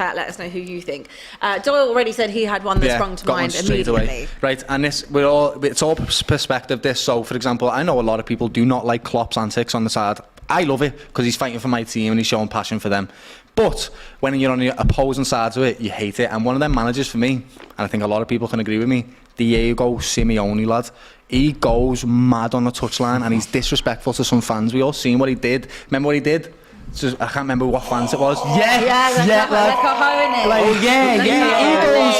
chat. Let us know who you think. Doyle already said he had one that sprung to mind immediately. Right, and it's all perspective. This, so for example, I know a lot of people do not like Klopp's antics on the side. I love it because he's fighting for my team and he's showing passion for them. But when you're on the opposing sides of it, you hate it. And one of them managers for me, and I think a lot of people can agree with me, Diego Simeone, lad. He goes mad on the touchline and he's disrespectful to some fans. We all seen what he did. Remember what he did? I can't remember what fans it was.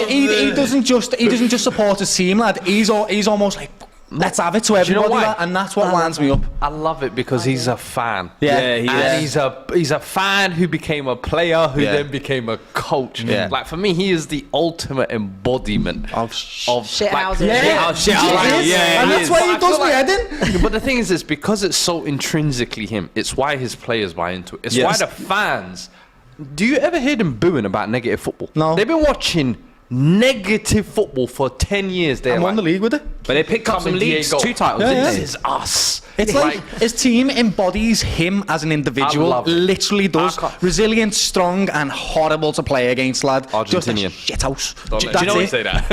He doesn't just support his team, lad. He's almost like, let's have it to everybody, lad, and that's what winds me up. I love it because he's a fan. He's a fan who became a player who then became a coach. Like for me, he is the ultimate embodiment of shit houses. And that's why he does me head in. But the thing is, because it's so intrinsically him, it's why his players buy into it. It's why the fans. Do you ever hear them booing about negative football? No. They've been watching negative football for 10 years. They won the league with it. But they picked up some leagues, 2 titles. This is us. It's like his team embodies him as an individual. Literally does. Resilient, strong, and horrible to play against, lad. Argentinian. Just a shithouse. Do you know what say that?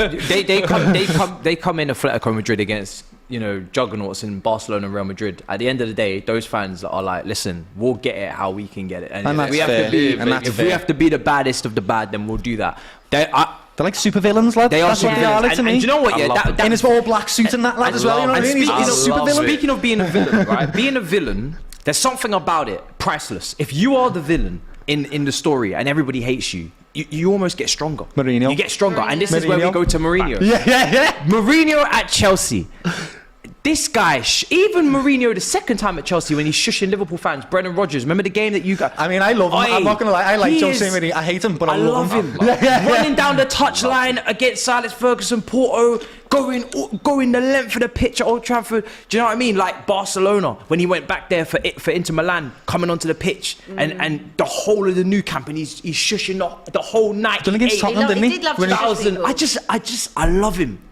they come in Atletico Madrid against, you know, juggernauts in Barcelona and Real Madrid. At the end of the day, those fans are like, listen, we'll get it how we can get it. And that's we fair. If we have to be the baddest of the bad, then we'll do that. They're like super villains, lad. They are super villains. Like to me. And do you know what? Yeah, in his all black suit and that, lad, as well. You know what I mean? He's a super villain. Speaking of being a villain, right? Being a villain, there's something about it priceless. If you are the villain in the story and everybody hates you, you almost get stronger. Mourinho. You get stronger, and this is where we go to Mourinho. Yeah. Mourinho at Chelsea. This guy, even Mourinho, the second time at Chelsea when he's shushing Liverpool fans, Brendan Rodgers, remember the game that you got? I mean, I love him. I'm not going to lie. I like Jose Mourinho. I hate him, but I love him. Running down the touchline against Alex Ferguson, Porto, going the length of the pitch at Old Trafford. Do you know what I mean? Like Barcelona, when he went back there for Inter Milan, coming onto the pitch, and the whole of the new camp, and he's shushing the whole night. Done against Tottenham, didn't he? Did love to I love him.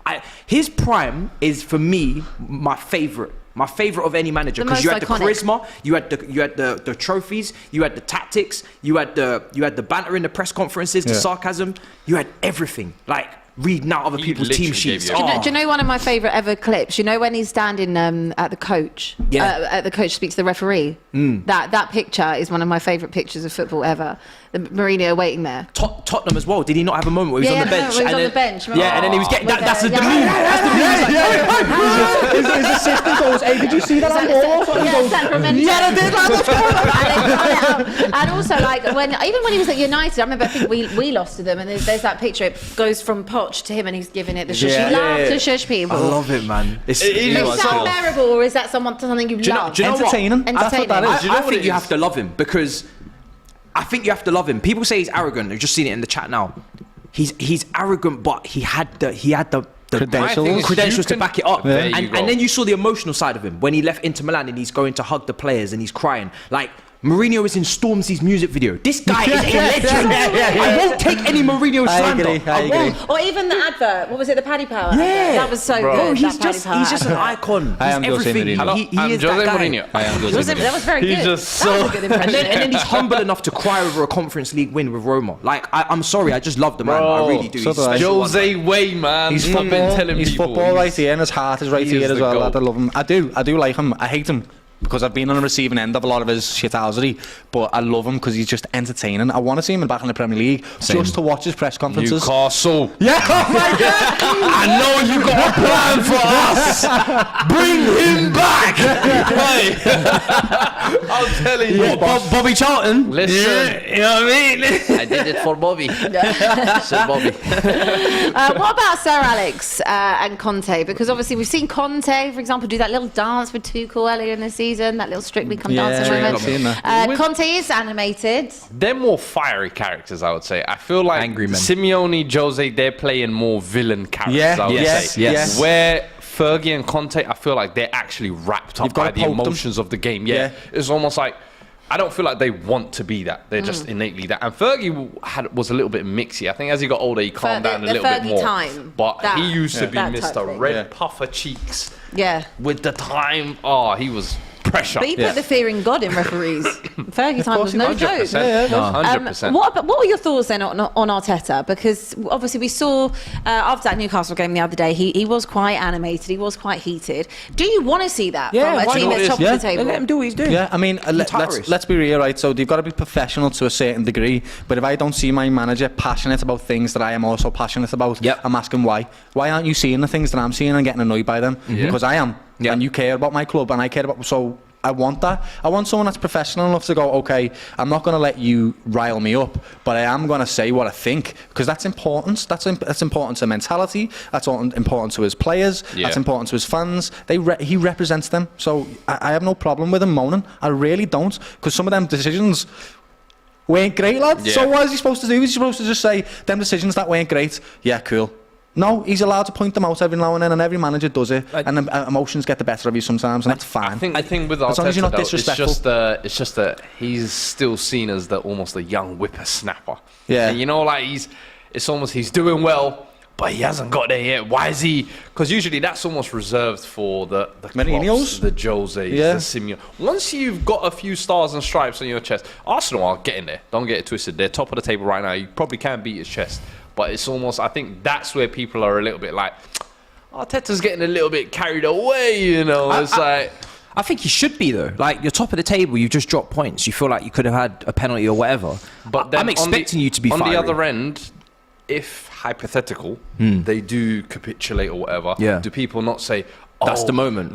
His prime is, for me, my favourite of any manager, because you had the charisma, you had the trophies, you had the tactics, you had the banter in the press conferences, the sarcasm, you had everything. Like reading out other people's team sheets. Do you know one of my favourite ever clips? You know when he's standing at the coach, at the coach speaks to the referee. That picture is one of my favourite pictures of football ever. The Mourinho waiting there. Tottenham as well. Did he not have a moment where he was on the bench? He was on the bench. And then he was getting that's the move. His assistant goes, "Hey, did you see that on ball?" I did. What's going on? And also, like even when he was at United, I think we lost to them, and there's that picture. It goes from Poch to him, and he's giving it the shush. He loves to shush people. I love it, man. Is that bearable, or is that something you love? Do you know entertaining? That's what that is. I think you have to love him, because I think you have to love him. People say he's arrogant. I've just seen it in the chat now. He's arrogant, but he had the credentials to back it up. And then you saw the emotional side of him when he left Inter Milan and he's going to hug the players and he's crying. Like, Mourinho is in Stormzy's music video. This guy is a legend. I won't take any Mourinho slander. I won't. Or even the advert. What was it? The Paddy Power. Yeah, that was so good. He's just an icon. I am Jose Mourinho. He is Jose Mourinho. I am Jose Mourinho. That was very good. He's just so. Good impression. And then he's humble enough to cry over a Conference League win with Roma. Like, I'm sorry, I just love the man. I really do. Jose way, man. He's football. He's football right here, and his heart is right here as well. I love him. I do like him. I hate him because I've been on the receiving end of a lot of his shithousery, but I love him because he's just entertaining. I want to see him back in the Premier League just to watch his press conferences. Newcastle. Yeah, oh my God. I know you got a plan for us. Bring him back. I'm telling you. Bobby Charlton. Listen. You know what I mean? I did it for Bobby. So Bobby. What about Sir Alex and Conte? Because obviously we've seen Conte, for example, do that little dance with Tuchel earlier in the season, that little Strictly Come Dancing moment. Conte is animated. They're more fiery characters, I would say. I feel like Angry men. Simeone, Jose, they're playing more villain characters, I would say. Yes. Where Fergie and Conte, I feel like they're actually wrapped up by the emotions of the game. Yeah. It's almost like, I don't feel like they want to be that. They're just innately that. And Fergie was a little bit mixy. I think as he got older, he calmed down a little bit more. Time, but he used to be Mr. Red Puffer Cheeks. Yeah. With the time, he was pressure. But he put the fear in God in referees. Fergie time was no joke. 100%. What were your thoughts then on Arteta? Because obviously we saw after that Newcastle game the other day, he was quite animated, he was quite heated. Do you want to see that from a team at top of the table? Let him do what he's doing. Yeah, I mean, let's be real, right? So they've got to be professional to a certain degree. But if I don't see my manager passionate about things that I am also passionate about, I'm asking why. Why aren't you seeing the things that I'm seeing and getting annoyed by them? Because I am. And you care about my club and I care about... So I want that. I want someone that's professional enough to go, okay, I'm not going to let you rile me up, but I am going to say what I think, because that's important. That's important to mentality. That's important to his players. That's important to his fans. He represents them. So I have no problem with him moaning. I really don't, because some of them decisions weren't great, lad. So what is he supposed to do? Is he supposed to just say, them decisions that weren't great? Yeah, cool. No, he's allowed to point them out every now and then, and every manager does it. And emotions get the better of you sometimes, and that's fine. I think with Arteta, as long as you're not disrespectful, it's just that he's still seen as almost a young whippersnapper. Yeah, and it's almost he's doing well, but he hasn't got there yet. Why is he? Because usually that's almost reserved for the Mourinho's, the Jose's, the Simeone. Once you've got a few stars and stripes on your chest, Arsenal are getting there. Don't get it twisted. They're top of the table right now. You probably can beat his chest. But it's almost, I think that's where people are a little bit like, Arteta's getting a little bit carried away, you know. I think he should be, though. Like, you're top of the table, you've just dropped points. You feel like you could have had a penalty or whatever. But then I'm expecting you to be fiery. On the other end, if hypothetical, they do capitulate or whatever, do people not say, that's the moment.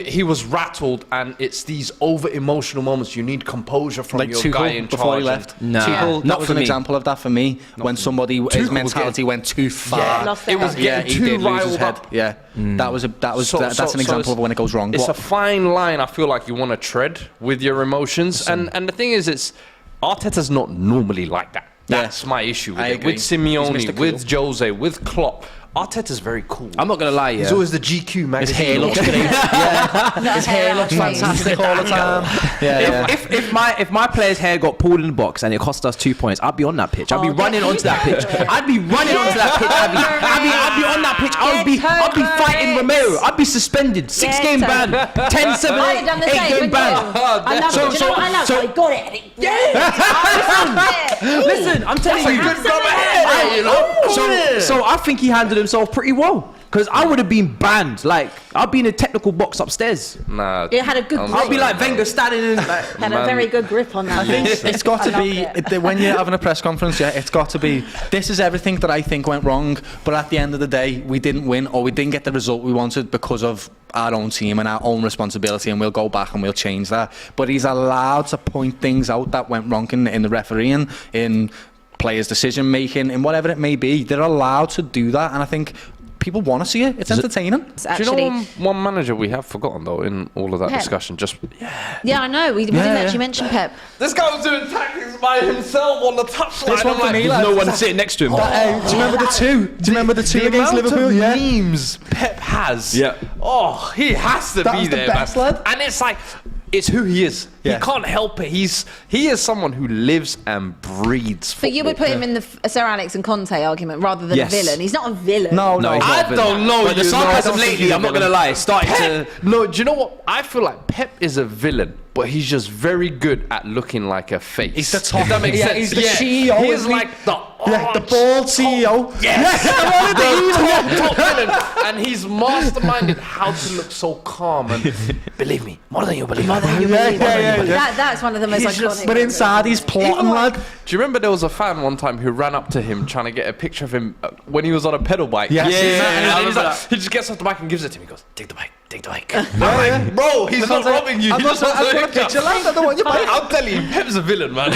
He was rattled, and it's these over-emotional moments. You need composure from your Tuchel guy in charge. Before he left. Tuchel, that was an example of that for me. When his mentality went too far. It was getting too riled up. Yeah, that's an example of when it goes wrong. It's a fine line. I feel like you want to tread with your emotions, and the thing is, Arteta's not normally like that. That's my issue with it. With Simeone, with Jose, with Klopp. Arteta's very cool. I'm not going to lie, He's always the GQ magazine. His hair looks great. His hair looks fantastic all the time. If my player's hair got pulled in the box and it cost us 2 points, I'd be on that pitch. I'd be running onto that pitch. I'd be running onto that pitch. I'd be on that pitch. I'd be fighting Romero. I'd be suspended. 6-game ban. 10, 7, 8 game ban. I love it. So I got it. Listen, I'm telling you. So I think he handled himself pretty well, because I would have been banned. Like, I'd be in a technical box upstairs. Nah, it had a good grip. I'd be like Wenger standing in. Had a very good grip on that. I think it's got to be when you're having a press conference. It's got to be. This is everything that I think went wrong, but at the end of the day, we didn't win, or we didn't get the result we wanted because of our own team and our own responsibility, and we'll go back and we'll change that. But he's allowed to point things out that went wrong in the refereeing, in players' decision making, and whatever it may be. They're allowed to do that, and I think people want to see it. It's entertaining. Do you know one manager we have forgotten, though, in all of that discussion? I know. We didn't actually mention Pep. This guy was doing tactics by himself on the touchline. This one for me, there's no one sitting next to him. Do you remember the two? Do you remember the two against Liverpool? Memes Pep has. Yeah. Oh, he has to be there, man. Lad. And it's like, it's who he is. He can't help it. He is someone who lives and breathes football. But you would put him in the Sir Alex and Conte argument rather than a villain. He's not a villain. No, I don't know. But the sarcasm lately, I'm not going to lie, starting to... No, do you know what? I feel like Pep is a villain, but he's just very good at looking like a face. He's the top. If that makes sense. He's the CEO. He's like the bald CEO. Yes. Top villain. And he's masterminded how to look so calm and believe me, more than you believe. That's one of the most iconic. But inside he's plotting, lad. Do you remember there was a fan one time who ran up to him trying to get a picture of him when he was on a pedal bike? Yes. He just gets off the bike and gives it to me. He goes, take the bike. I'm like, bro, he's not robbing you. I'm not a picture, lad. I don't want your bike. I'm telling you, Pep's a villain, man.